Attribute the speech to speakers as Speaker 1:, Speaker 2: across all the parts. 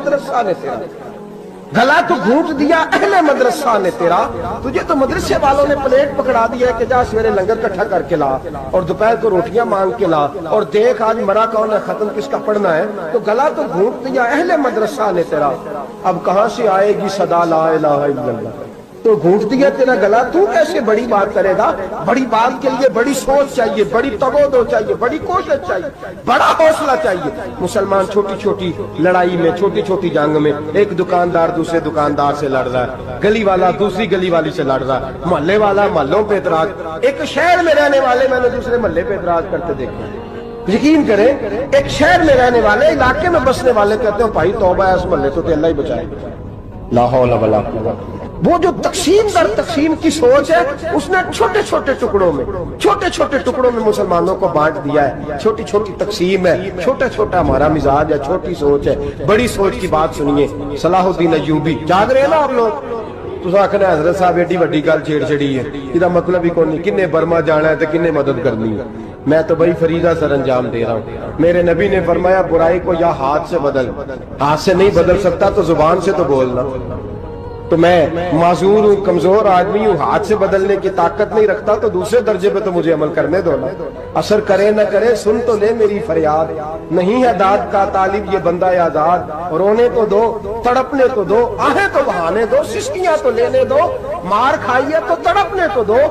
Speaker 1: मदरसा ने तेरा, गला तो घूंट दिया अहले मदरसा ने तेरा। तुझे तो मदरसे वालों ने प्लेट पकड़ा दिया कि जा सवेरे लंगर इकट्ठा करके ला और दोपहर को रोटियां मांग के ला और देख आज मरा कौन है, खत्म किसका पढ़ना है। तो गला तो घूंट दिया अहले मदरसा ने तेरा, अब कहां से आएगी सदा ला इलाहा इल्लल्लाह। तो घूंट दिया तेरा गला, तू कैसे बड़ी बात करेगा। बड़ी बात के लिए बड़ी सोच चाहिए, बड़ी तगोदो चाहिए, बड़ी कोशिश चाहिए, बड़ा हौसला चाहिए। मुसलमान छोटी छोटी लड़ाई में, छोटी छोटी जंग में, एक दुकानदार दूसरे दुकानदार से लड़ रहा है, गली वाला दूसरी गली वाली से लड़ रहा है, मोहल्ले वाला मोहल्लों पे एतराज। एक शहर में रहने वाले मैंने दूसरे मोहल्ले पे एतराज करते देखे। यकीन करें, एक शहर में रहने वाले, इलाके में बसने वाले कहते हैं भाई तौबा है, इस मोहल्ले तो अल्लाह ही बचाए। ला हौला वला कुव्वत। वो जो तकसीम दर तकसीम की सोच है, उसने छोटे छोटे टुकड़ों में मुसलमानों को बांट दिया है। छोटी छोटी तकसीम है, छोटा छोटा हमारा मिजाज है, छोटी सोच है। बड़ी सोच की बात सुनिए, सलाहुद्दीन अय्यूबी। जाग रहे हैं ना आप लोग? तुस आखना हजरत साहब एडी वड्डी गल छेड़ छड़ी है, इसका मतलब ही कोई नहीं, किन्ने बर्मा जाना है तो किन्ने मदद करनी है। मैं तो बड़ी फरीदा सर अंजाम दे रहा हूँ। मेरे नबी ने फरमाया बुराई को या हाथ से बदल, हाथ से नहीं बदल सकता तो जुबान से तो बोलना। तो मैं माजूर हूँ, कमजोर आदमी हूँ, हाथ से बदलने की ताकत नहीं रखता, तो दूसरे दर्जे पे तो मुझे अमल करने दो ना। असर करे न करे सुन तो ले मेरी फरियाद, नहीं है दाद का तालिब ये बंदा आजाद। रोने तो दो, तड़पने तो दो, आहें तो बहाने दो, सिस्कियां तो लेने दो, मार खाइए तो तड़पने तो दो।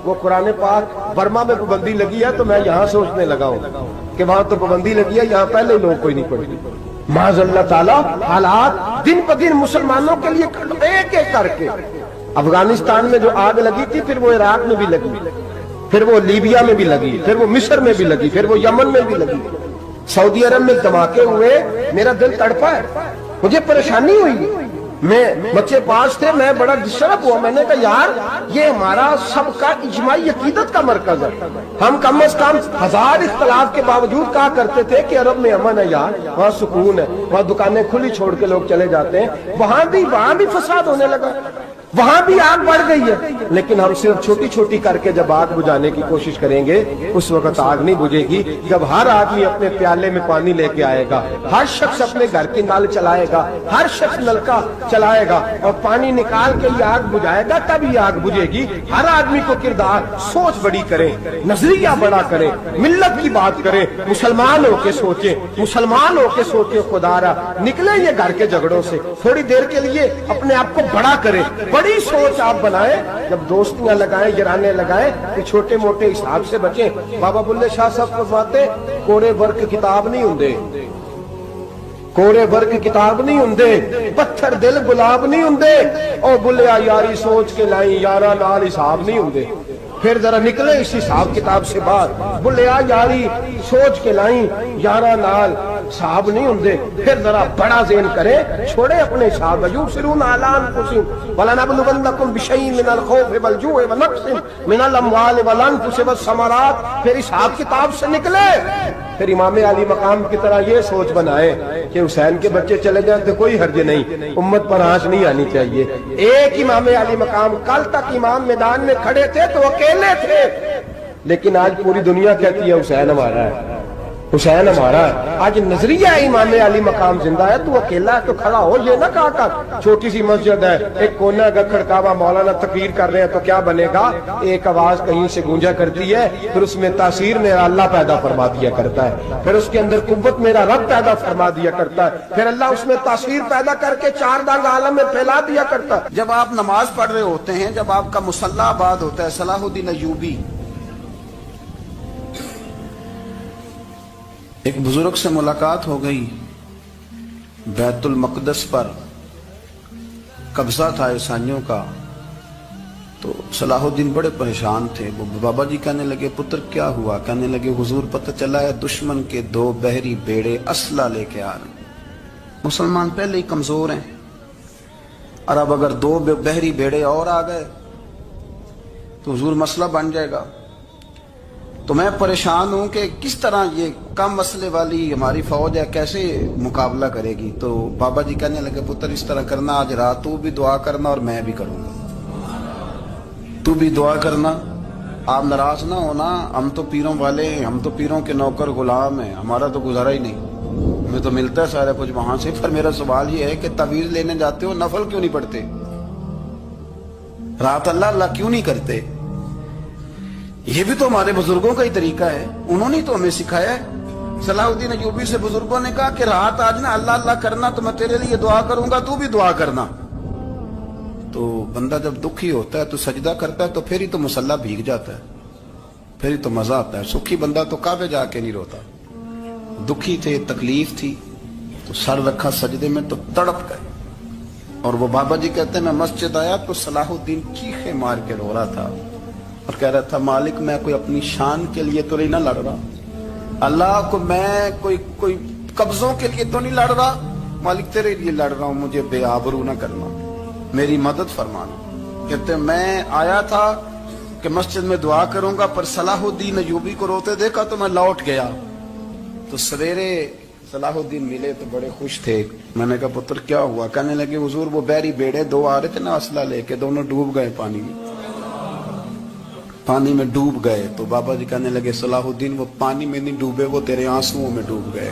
Speaker 1: वो कुरान पाक बर्मा में पाबंदी लगी है तो मैं यहाँ सोचने लगा हूँ कि वहां तो पाबंदी लगी है, यहाँ पहले लोग कोई नहीं पढ़ते। माज़अल्लाह ताला हालात दिन ब दिन मुसलमानों के लिए एक एक करके, अफगानिस्तान में जो आग लगी थी, फिर वो इराक में भी लगी, फिर वो लीबिया में भी लगी, फिर वो मिस्र में भी लगी, फिर वो यमन में भी लगी, सऊदी अरब में धमाके हुए। मेरा दिल तड़पा है, मुझे परेशानी हुई। मैं बच्चे पास थे, मैं बड़ा डिस्टर्ब हुआ। मैंने कहा यार ये हमारा सबका इजमाई अकीदत का मरकज है। हम कम से कम 1000 इख्तलाफ के बावजूद कहा करते थे कि अरब में अमन है यार, वहाँ सुकून है, वहाँ दुकानें खुली छोड़ के लोग चले जाते हैं। वहां भी फसाद होने लगा, वहां भी आग बढ़ गई है। लेकिन हम सिर्फ छोटी छोटी करके जब आग बुझाने की कोशिश करेंगे, उस वक्त आग नहीं बुझेगी। जब हर आदमी अपने प्याले में पानी लेके आएगा, हर शख्स अपने घर की नल चलाएगा, हर शख्स नलका चलाएगा और पानी निकाल के ये आग बुझाएगा, तब ये आग बुझेगी। हर आदमी को किरदार सोच बड़ी करे, नजरिया बड़ा करे, मिल्लत की बात करे, मुसलमान होके सोचे, मुसलमान होके सोचे। खुदारा निकले ये घर के झगड़ों से, थोड़ी देर के लिए अपने आप को बड़ा करे, बड़ी सोच आप बनाए। जब दोस्तियां लगाएं, गिराने लगाएं, कि छोटे मोटे हिसाब से बचें। बाबा बुल्ले शाह साहब फरमाते, कोरे वर्क किताब नहीं हुंदे, कोरे वर्क किताब नहीं हुंदे, पत्थर दिल गुलाब नहीं हुंदे। ओ बुल्लिया यारी सोच के लाई, यारा नाल हिसाब नहीं हुंदे। फिर जरा निकले इस हिसाब किताब से बाहर, बुल्लिया यारी सोच के लाई, यारा नाल साहब नहीं होंगे। फिर जरा बड़ा ज़हन करे, छोड़े अपने हिसाब। युबसिरून अला अनफुसिहिम वलनबलुवन्नकुम बिशैइन मिनल खौफि वल जूइ व नक्सिन मिनल अम्वालि वल अनफुसि वस समरात। फिर हिसाब किताब से निकले, फिर इमाम अली मकाम की तरह ये सोच बनाए कि हुसैन के बच्चे चले जाए तो कोई हर्ज नहीं, उम्मत पर आंच नहीं आनी चाहिए। एक इमाम अली मकाम, कल तक इमाम मैदान में खड़े थे तो अकेले थे, लेकिन आज पूरी दुनिया कहती है हुसैन हमारा है, हुसैन हमारा है। आज नजरिया इमाम अली मकाम जिंदा है, तू अकेला है तो खड़ा हो। ये ना कहा कर छोटी सी मस्जिद है, एक कोना का खड़कावा, मौलाना तकरीर कर रहे हैं तो क्या बनेगा। एक आवाज कहीं से गूंजा करती है, फिर उसमें तासीर मेरा अल्लाह पैदा फरमा दिया करता है, फिर उसके अंदर कुव्वत मेरा रब पैदा फरमा दिया करता है, फिर अल्लाह उसमें तासीर पैदा करके चार दांग आलम में फैला दिया करता है।
Speaker 2: जब आप नमाज पढ़ रहे होते हैं, जब आपका मुसल्ला आबाद होता है, सलाहुद्दीन अय्यूबी एक बुजुर्ग से मुलाकात हो गई, बैतुल मक़दस पर कब्जा था ईसाइयों का। तो सलाहुद्दीन बड़े परेशान थे। वो बाबा जी कहने लगे, पुत्र क्या हुआ? कहने लगे, हुजूर पता चला है दुश्मन के 2 बहरी बेड़े असला लेके आ रहे। मुसलमान पहले ही कमजोर हैं, और अब अगर 2 बहरी बेड़े और आ गए तो हुजूर मसला बन जाएगा। तो मैं परेशान हूं कि किस तरह ये कम मसले वाली हमारी फौज है, कैसे मुकाबला करेगी। तो बाबा जी कहने लगे, पुत्र इस तरह करना, आज रात तू भी दुआ करना और मैं भी करूंगा, तू भी दुआ करना। आप नाराज ना होना, हम तो पीरों वाले हैं, हम तो पीरों के नौकर गुलाम हैं, हमारा तो गुजारा ही नहीं। हमें तो मिलता है सारा कुछ वहां से, पर मेरा सवाल ये है कि तावीज लेने जाते हो, नफल क्यों नहीं पढ़ते? रात अल्लाह अल्लाह क्यों नहीं करते? ये भी तो हमारे बुजुर्गों का ही तरीका है, उन्होंने ही तो हमें सिखाया है। सलाहुद्दीन अय्यूबी से बुजुर्गों ने कहा कि रात आज ना अल्लाह अल्लाह करना, तो मैं तेरे लिए दुआ करूंगा, तू भी दुआ करना। तो बंदा जब दुखी होता है तो सजदा करता है, तो फिर ही तो मुसल्ला भीग जाता है, फिर ही तो मजा आता है। सुखी बंदा तो काबे जाके नहीं रोता। दुखी थे, तकलीफ थी, तो सर रखा सजदे में तो तड़प गए। और वो बाबा जी कहते हैं मैं मस्जिद आया तो सलाहुद्दीन चीखे मार के रो रहा था और कह रहा था मालिक मैं कोई अपनी शान के लिए तो नहीं ना लड़ रहा, अल्लाह को मैं कोई कब्जों के लिए तो नहीं लड़ रहा, मालिक तेरे लिए लड़ रहा हूं, मुझे बेआबरू ना करना, मेरी मदद फरमाना। कहते मैं आया था कि मस्जिद में दुआ करूंगा, पर सलाहुद्दीन अय्यूबी को रोते देखा तो मैं लौट गया। तो सवेरे सलाहुद्दीन मिले तो बड़े खुश थे। मैंने कहा पुत्र क्या हुआ? कहने लगे हुजूर वो बैरी बेड़े दो आ रहे थे ना असला लेके, दोनों डूब गए पानी में डूब गए। तो बाबा जी कहने लगे सलाहुद्दीन वो पानी में नहीं डूबे, वो तेरे आंसुओं में डूब गए,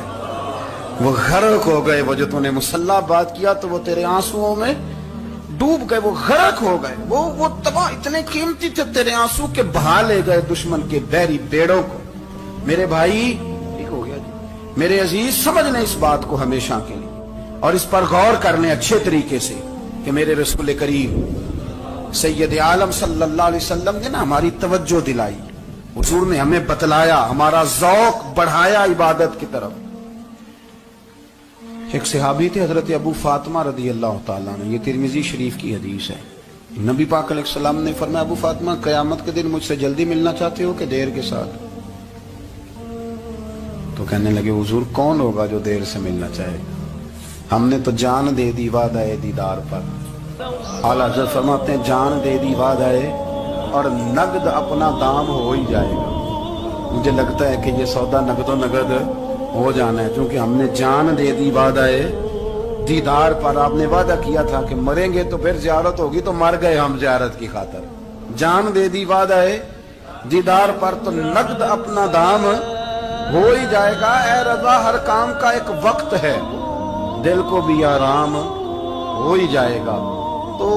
Speaker 2: वो गर्क हो गए। वो जो तूने मुसल्ला बात किया तो वो तेरे आंसुओं में डूब गए, वो गर्क हो गए, वो तबाह इतने कीमती थे, तेरे आंसू के बहा ले गए दुश्मन के बैरी बेड़ों को। मेरे भाई ठीक हो गया जी, मेरे अजीज समझ लें इस बात को हमेशा के लिए, और इस पर गौर कर लें अच्छे तरीके से कि मेरे रसूल करीम सैयद आलम सल्लल्लाहु अलैहि वसल्लम ने ना हमारी तवज्जो दिलाई, हुजूर ने हमें बतलाया, हमारा ज़ौक़ बढ़ाया इबादत की तरफ। एक सहाबी थे हजरत अबू फातिमा रदी अल्लाह ताला ने, ये तिरमिजी शरीफ की हदीस है। नबी पाक अलैहिस्सलाम ने फरमाया अबू फातिमा क़यामत के दिन मुझसे जल्दी मिलना चाहते हो कि देर के साथ? तो कहने लगे हुजूर कौन होगा जो देर से मिलना चाहेगा, हमने तो जान दे दी वादा दीदार पर। आला हज़रत फरमाते हैं जान दे दी वादा और नगद अपना दाम हो ही जाएगा। मुझे लगता है कि ये सौदा नगदो नगद हो जाना है, क्योंकि हमने जान दे दी वादा दीदार पर। आपने वादा किया था कि मरेंगे तो फिर ज़ियारत होगी, तो मर गए हम ज़ियारत की खातर। जान दे दी वादा दीदार पर, तो नगद अपना दाम हो ही जाएगा। ए रज़ा हर काम का एक वक्त है, दिल को भी आराम हो ही जाएगा। तो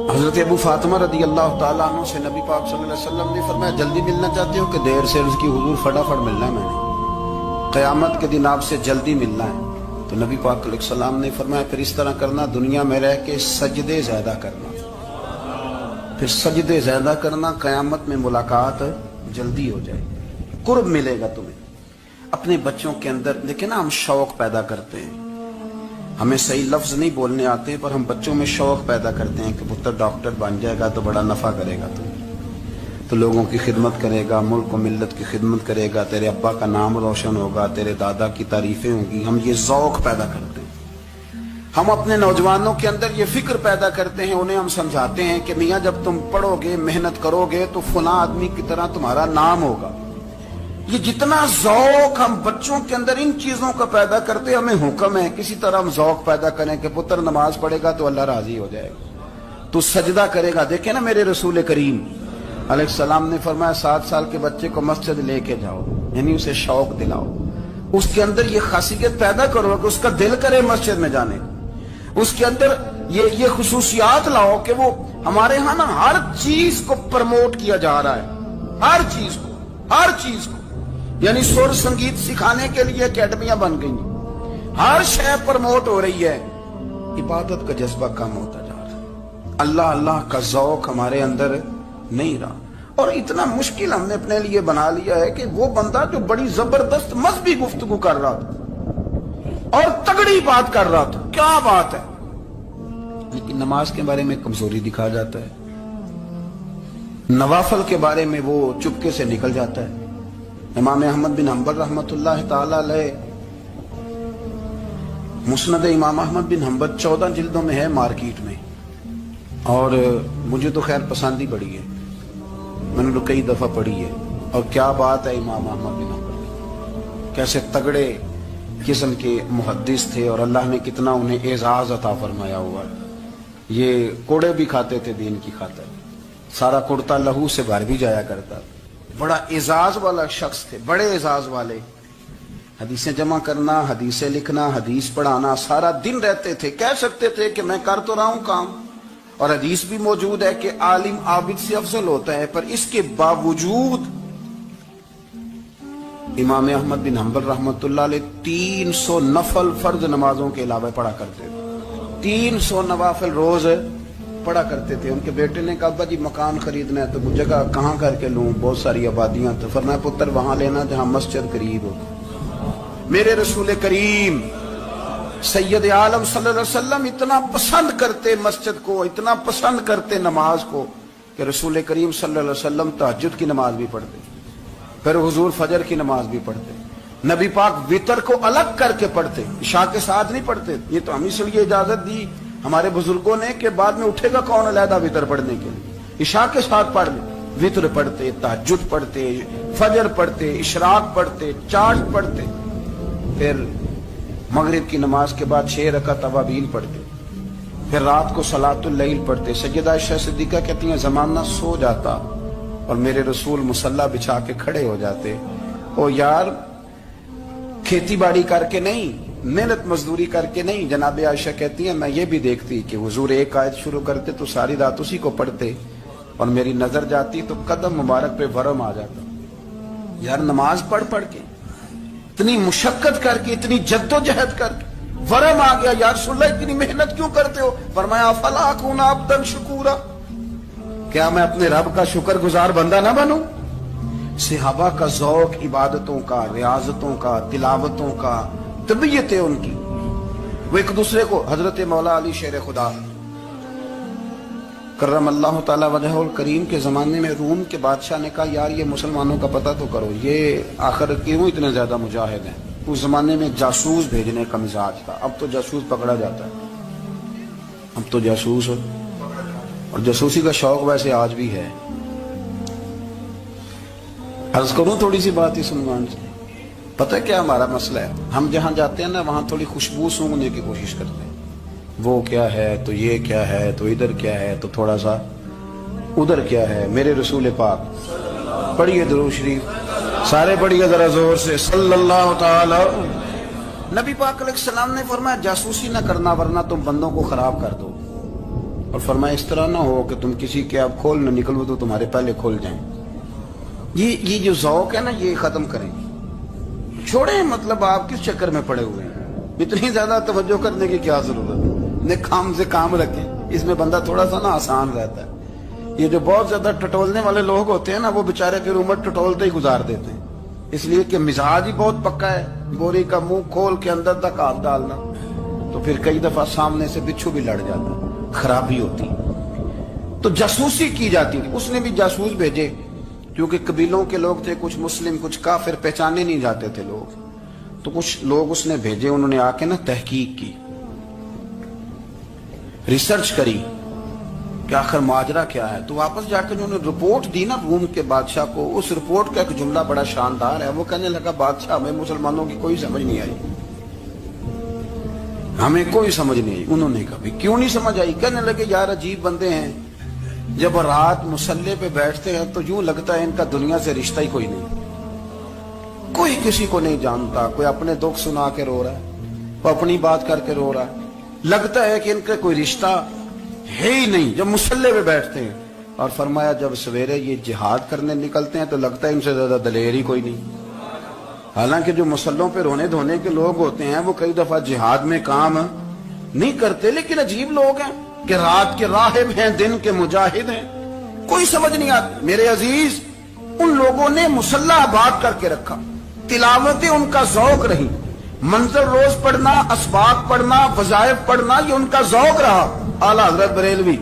Speaker 2: हजरत अबू फातिमा रदी अल्लाह ताला अन्हु से नबी पाक सल्लल्लाहु अलैहि वसल्लम ने फरमाया जल्दी मिलना चाहते हो कि देर से? उसकी हुजूर फटाफट मिलना है, मैंने क़यामत के दिन आपसे जल्दी मिलना है। तो नबी पाक अलैहि सलाम ने फरमाया फिर इस तरह करना, दुनिया में रह के सजदे ज्यादा करना, फिर सजदे ज्यादा करना, क़यामत में मुलाकात जल्दी हो जाएगी, कुर्ब मिलेगा तुम्हें। अपने बच्चों के अंदर देखे ना, हम शौक पैदा करते हैं, हमें सही लफ्ज नहीं बोलने आते, पर हम बच्चों में शौक पैदा करते हैं कि पुत्र डॉक्टर बन जाएगा तो बड़ा नफा करेगा, तो लोगों की खिदमत करेगा, मुल्क व मिल्लत की खिदमत करेगा, तेरे अब्बा का नाम रोशन होगा, तेरे दादा की तारीफें होंगी। हम ये ज़ौक़ पैदा करते हैं। हम अपने नौजवानों के अंदर ये फिक्र पैदा करते हैं, उन्हें हम समझाते हैं कि मियाँ जब तुम पढ़ोगे मेहनत करोगे तो फलां आदमी की तरह तुम्हारा नाम होगा। ये जितना ज़ौक़ हम बच्चों के अंदर इन चीजों का पैदा करते, हमें हुक्म है किसी तरह हम ज़ौक़ पैदा करें कि पुत्र नमाज पढ़ेगा तो अल्लाह राजी हो जाएगा, तो सजदा करेगा। देखे ना मेरे रसूल करीम अलैहिस्सलाम ने फरमाया 7 साल के बच्चे को मस्जिद लेके जाओ, यानी उसे शौक दिलाओ, उसके अंदर ये खासियत पैदा करो कि उसका दिल करे मस्जिद में जाने, उसके अंदर ये खुसूसियात लाओ कि वो हमारे यहाँ ना हर चीज को प्रमोट किया जा रहा है, हर चीज को, यानी सुर संगीत सिखाने के लिए अकेडमियां बन गई, हर शय प्रमोट हो रही है, इबादत का जज्बा कम होता जा रहा है, अल्लाह अल्लाह का ज़ौक़ हमारे अंदर नहीं रहा। और इतना मुश्किल हमने अपने लिए बना लिया है कि वो बंदा जो बड़ी जबरदस्त मज़हबी गुफ्तगू कर रहा था और तगड़ी बात कर रहा था, क्या बात है, लेकिन नमाज के बारे में कमजोरी दिखा जाता है, नवाफल के बारे में वो चुपके से निकल जाता है। इमाम अहमद बिन हंबल रहमतुल्लाह ताला अलैह, मुस्नद इमाम अहमद बिन हंबल 14 जिल्दों में है मार्केट में, और मुझे तो खैर पसंद ही पड़ी है, मैंने तो कई दफा पढ़ी है। और क्या बात है इमाम अहमद बिन हंबल, कैसे तगड़े किस्म के मुहद्दिस थे और अल्लाह ने कितना उन्हें एजाज अता फरमाया हुआ। ये कोड़े भी खाते थे दीन की खातिर, सारा कुर्ता लहू से भर भी जाया करता, بڑا اعزاز والا شخص تھے، بڑے اعزاز والے. حدیثیں جمع کرنا، حدیثیں لکھنا، حدیث پڑھانا، سارا دن رہتے تھے. کہہ سکتے تھے کہ میں کر تو رہا ہوں کام، اور حدیث بھی موجود ہے کہ عالم عابد سے افضل ہوتا ہے، پر اس کے باوجود امام احمد بن حنبل رحمۃ اللہ علیہ 300 نفل فرض نمازوں کے علاوہ پڑھا کرتے تھے. 300 نوافل روز پڑھا کرتے تھے. ان کے بیٹے نے کہا ابا جی مکان خریدنا ہے تو جگہ کہاں کر کے لوں، بہت ساری آبادیاں. تو فرمایا پتر وہاں لینا جہاں مسجد قریب ہو. میرے رسول کریم سید عالم صلی اللہ علیہ وسلم اتنا پسند کرتے مسجد کو، اتنا پسند کرتے نماز کو، کہ رسول کریم صلی اللہ علیہ وسلم تہجد کی نماز بھی پڑھتے، پھر حضور فجر کی نماز بھی پڑھتے. نبی پاک وتر کو الگ کر کے پڑھتے، عشاء کے ساتھ نہیں پڑھتے. یہ تو ہم اس لیے اجازت دی ہمارے بزرگوں نے کہ بعد میں اٹھے گا کون علیحدہ وتر پڑھنے کے لیے. عشاء کے ساتھ پڑھ لیں. وتر پڑھتے، تہجد پڑھتے، فجر پڑھتے، اشراق پڑھتے، چاشت پڑھتے، پھر مغرب کی نماز کے بعد 6 رکعت اوابین پڑھتے، پھر رات کو صلاۃ اللیل پڑھتے. سیدہ عائشہ صدیقہ کہتی ہیں زمانہ سو جاتا اور میرے رسول مصلی بچھا کے کھڑے ہو جاتے. او یار کھیتی باڑی کر کے نہیں، محنت مزدوری کر کے نہیں. جناب عائشہ کہتی ہیں میں یہ بھی دیکھتی کہ حضور ایک آیت شروع کرتے تو ساری رات اسی کو پڑھتے، اور میری نظر جاتی تو قدم مبارک پہ ورم آ جاتا. یار نماز پڑھ پڑھ کے، اتنی مشقت کر کے، اتنی جد و جہد کر کے ورم آ گیا. یا رسول اللہ اتنی محنت کیوں کرتے ہو؟ فرمایا افلا اکون عبدا شکورا، کیا میں اپنے رب کا شکر گزار بندہ نہ بنوں؟ صحابہ کا ذوق عبادتوں کا، ریاضتوں کا، تلاوتوں کا، طبیعت ہے ان کی. وہ ایک دوسرے کو، حضرت مولا علی شیر خدا کرم اللہ تعالی وجہہ الکریم کے زمانے میں روم کے بادشاہ نے کہا یار یہ مسلمانوں کا پتہ تو کرو، یہ آخر کیوں اتنے زیادہ مجاہد ہیں. اس زمانے میں جاسوس بھیجنے کا مزاج تھا. اب تو جاسوس پکڑا جاتا ہے، اب تو جاسوس، اور جاسوسی کا شوق ویسے آج بھی ہے. عرض کروں تھوڑی سی بات اس عنوان سے. پتہ کیا ہمارا مسئلہ ہے؟ ہم جہاں جاتے ہیں نا وہاں تھوڑی خوشبو سونگنے کی کوشش کرتے ہیں. وہ کیا ہے تو یہ کیا ہے تو ادھر کیا ہے تو تھوڑا سا ادھر کیا ہے. میرے رسول پاک پڑھیے درود شریف سارے، پڑھیے ذرا زور سے صلی اللہ تعالی. نبی پاک علیہ السلام نے فرمایا جاسوسی نہ کرنا ورنہ تم بندوں کو خراب کر دو. اور فرمایا اس طرح نہ ہو کہ تم کسی کے اب کھول نہ نکلو تو تمہارے پہلے کھول جائیں. یہ جو ذوق ہے نا یہ ختم کریں، چھوڑیں. مطلب آپ کس چکر میں پڑے ہوئے ہیں؟ اتنی زیادہ توجہ کرنے کی کیا ضرورت ہے؟ کام سے کام رکھیں. اس میں بندہ تھوڑا سا نا آسان رہتا ہے. یہ جو بہت زیادہ ٹٹولنے والے لوگ ہوتے ہیں نا وہ بےچارے پھر عمر ٹٹولتے ہی گزار دیتے ہیں، اس لیے کہ مزاج ہی بہت پکا ہے. گوری کا منہ کھول کے اندر تک ہاتھ ڈالنا تو پھر کئی دفعہ سامنے سے بچھو بھی لڑ جاتا، خرابی ہوتی. تو جاسوسی کی جاتی تھی. اس نے بھی جاسوس بھیجے کیونکہ قبیلوں کے لوگ تھے، کچھ مسلم کچھ کافر، پہچانے نہیں جاتے تھے لوگ. تو کچھ لوگ اس نے بھیجے، انہوں نے آ کے نا تحقیق کی، ریسرچ کری کہ آخر ماجرا کیا ہے. تو واپس جا کے انہوں نے رپورٹ دی نا روم کے بادشاہ کو. اس رپورٹ کا ایک جملہ بڑا شاندار ہے. وہ کہنے لگا بادشاہ ہمیں مسلمانوں کی کوئی سمجھ نہیں آئی، ہمیں کوئی سمجھ نہیں آئی. انہوں نے کہا کیوں نہیں سمجھ آئی؟ کہنے لگے یار عجیب بندے ہیں، جب رات مسلح پہ بیٹھتے ہیں تو یوں لگتا ہے ان کا دنیا سے رشتہ ہی کوئی نہیں، کوئی کسی کو نہیں جانتا. کوئی اپنے دکھ سنا کے رو رہا ہے، کوئی اپنی بات کر کے رو رہا ہے. لگتا ہے کہ ان کا کوئی رشتہ ہے ہی نہیں جب مسلح پہ بیٹھتے ہیں. اور فرمایا جب سویرے یہ جہاد کرنے نکلتے ہیں تو لگتا ہے ان سے زیادہ دلیر ہی کوئی نہیں. حالانکہ جو مسلحوں پہ رونے دھونے کے لوگ ہوتے ہیں وہ کئی دفعہ جہاد میں کام نہیں کرتے، لیکن عجیب لوگ ہیں کہ رات کے راہب ہیں، دن کے مجاہد ہیں، کوئی سمجھ نہیں آتی. میرے عزیز ان لوگوں نے مسلح آباد کر کے رکھا، تلاوتیں ان کا ذوق رہی، منظر روز پڑھنا، اسباق پڑھنا، وظائف پڑھنا، یہ ان کا ذوق رہا. اعلیٰ حضرت بریلوی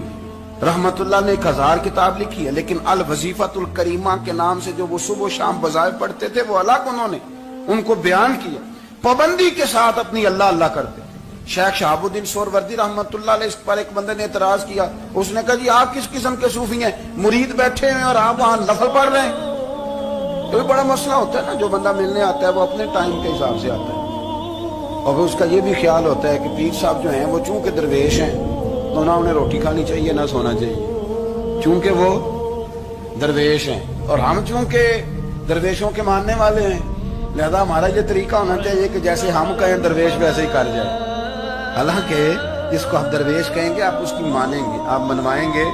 Speaker 2: رحمت اللہ نے 1000 کتاب لکھی ہے، لیکن الوظیفۃ الکریمہ کے نام سے جو وہ صبح و شام وظائف پڑھتے تھے وہ الگ انہوں نے ان کو بیان کیا. پابندی کے ساتھ اپنی اللہ اللہ کرتے. شیخ شہاب الدین سہروردی رحمت اللہ علیہ اس پر ایک بندے نے اعتراض کیا. اس نے کہا جی آپ کس قسم کے صوفی ہیں، مرید بیٹھے ہیں اور آپ وہاں نفل پڑھ رہے ہیں؟ تو بڑا مسئلہ ہوتا ہے نا، جو بندہ ملنے آتا ہے وہ اپنے ٹائم کے حساب سے آتا ہے، اور پھر اس کا یہ بھی خیال ہوتا ہے کہ پیر صاحب جو ہیں وہ چونکہ درویش ہیں تو نہ انہیں روٹی کھانی چاہیے نہ سونا چاہیے، چونکہ وہ درویش ہیں اور ہم چونکہ درویشوں کے ماننے والے ہیں لہذا ہمارا یہ طریقہ ہونا چاہیے کہ جیسے ہم کہیں درویش ویسے ہی کر جائے. حالانکہ جس کو آپ درویش کہیں گے آپ اس کی مانیں گے, آپ منوائیں گے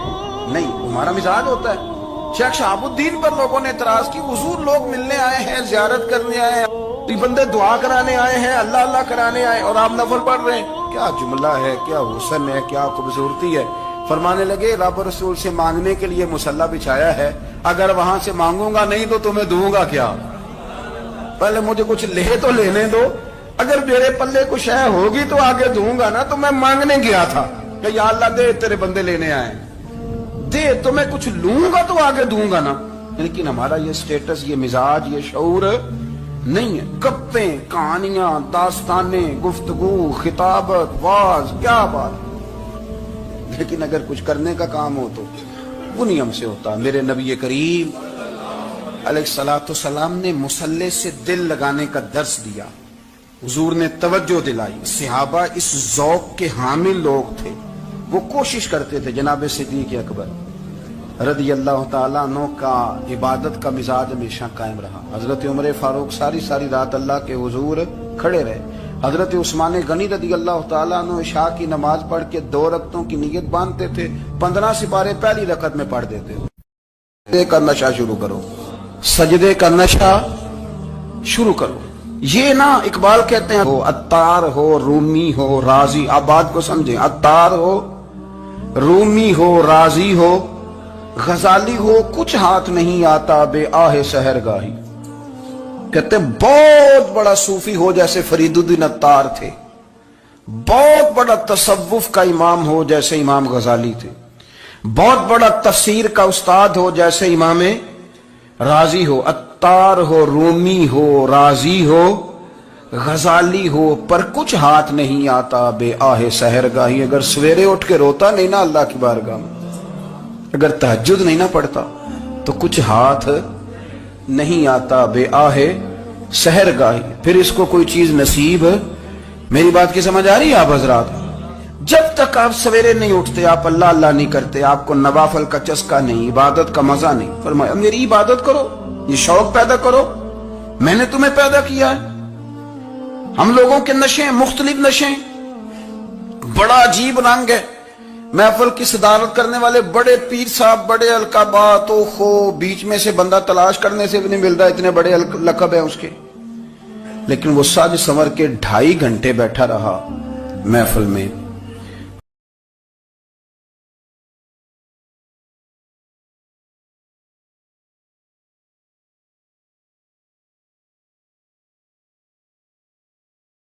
Speaker 2: نہیں, ہمارا مزاج ہوتا ہے. شیخ شہاب الدین پر لوگوں نے اعتراض کی, حضور لوگ ملنے آئے ہیں, زیارت کرنے آئے ہیں, یہ بندے دعا کرانے آئے ہیں, اللہ اللہ کرانے آئے اور آپ نفل پڑھ رہے ہیں. کیا جملہ ہے, کیا حسن ہے, کیا خوبصورتی ہے. فرمانے لگے رب رسول سے مانگنے کے لیے مصلی بچھایا ہے, اگر وہاں سے مانگوں گا نہیں تو تمہیں دوں گا کیا, پہلے مجھے کچھ لے تو لینے دو, اگر میرے پلے کچھ ہے ہوگی تو آگے دوں گا نا. تو میں مانگنے گیا تھا کہ یا اللہ دے, تیرے بندے لینے آئے دے, تو میں کچھ لوں گا تو آگے دوں گا نا. لیکن ہمارا یہ سٹیٹس, یہ مزاج, یہ شعور نہیں ہے. گپیں, کہانیاں, داستانیں, گفتگو, خطابت, واز, کیا بات. لیکن اگر کچھ کرنے کا کام ہو تو وہ نہیں ہم سے ہوتا. میرے نبی کریم علیہ الصلوۃ والسلام نے مصلی سے دل لگانے کا درس دیا. حضور نے توجہ دلائی. صحابہ اس ذوق کے حامل لوگ تھے, وہ کوشش کرتے تھے. جناب صدیق اکبر رضی اللہ تعالیٰ عنہ کا عبادت کا مزاج ہمیشہ قائم رہا. حضرت عمر فاروق ساری رات اللہ کے حضور کھڑے رہے. حضرت عثمان غنی رضی اللہ تعالیٰ عنہ عشاء کی نماز پڑھ کے 2 رکعتوں کی نیت باندھتے تھے, 15 سپارے پہلی رکعت میں پڑھ دیتے. سجدے کا نشہ شروع کرو, سجدے کا نشہ شروع کرو. یہ نا اقبال کہتے ہیں ہو عطار ہو, رومی ہو, رازی. آپ بات کو سمجھیں, عطار ہو, رومی ہو, رازی ہو, غزالی ہو, کچھ ہاتھ نہیں آتا بے آہ سحر گاہی. کہتے ہیں بہت بڑا صوفی ہو جیسے فرید الدین عطار تھے, بہت بڑا تصوف کا امام ہو جیسے امام غزالی تھے, بہت بڑا تفسیر کا استاد ہو جیسے امام رازی ہو. عطار ہو, رومی ہو, رازی ہو, غزالی ہو, پر کچھ ہاتھ نہیں آتا بے آہ سحر گاہی. اگر سویرے اٹھ کے روتا نہیں نا اللہ کی بارگاہ میں, اگر تہجد نہیں نہ پڑھتا تو کچھ ہاتھ نہیں آتا بے آہ سحر گاہی. پھر اس کو کوئی چیز نصیب. میری بات کی سمجھ آ رہی ہے آپ حضرات؟ جب تک آپ سویرے نہیں اٹھتے, آپ اللہ اللہ نہیں کرتے, آپ کو نوافل کا چسکا نہیں, عبادت کا مزہ نہیں. فرمایا میری عبادت کرو, یہ شوق پیدا کرو, میں نے تمہیں پیدا کیا ہے. ہم لوگوں کے نشے, مختلف نشے, بڑا عجیب رنگ ہے. محفل کی صدارت کرنے والے بڑے پیر صاحب, بڑے القابات, خو بیچ میں سے بندہ تلاش کرنے سے بھی نہیں ملتا, اتنے بڑے لقب ہیں اس کے. لیکن وہ سج سنور کے 2.5 گھنٹے بیٹھا رہا محفل میں,